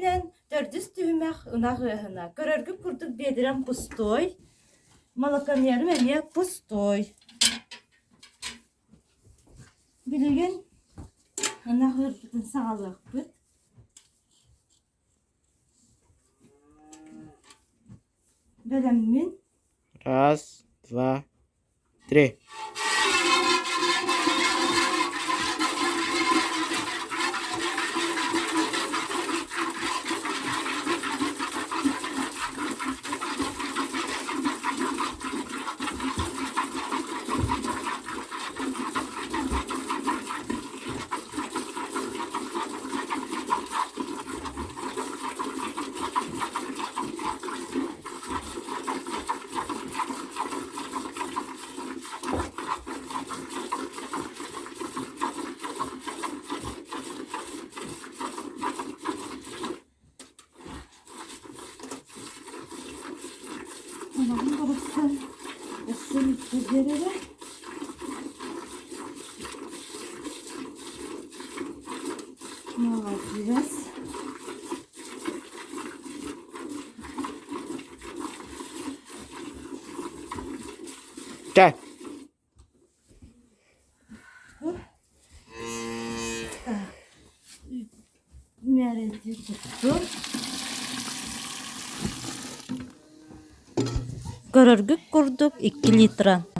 Bilinen dördüz düğmek ınağına. Görörgü kurduk bediren pustoy. Malakan yarım emiye pustoy. Bilinen ınağırın sağlık bit. Belemmin. Раз, два, три. Tamam, burası ısın üzerine. Молодец. Gel. Merezi tuttu. Görörgük kurduk 2 litran.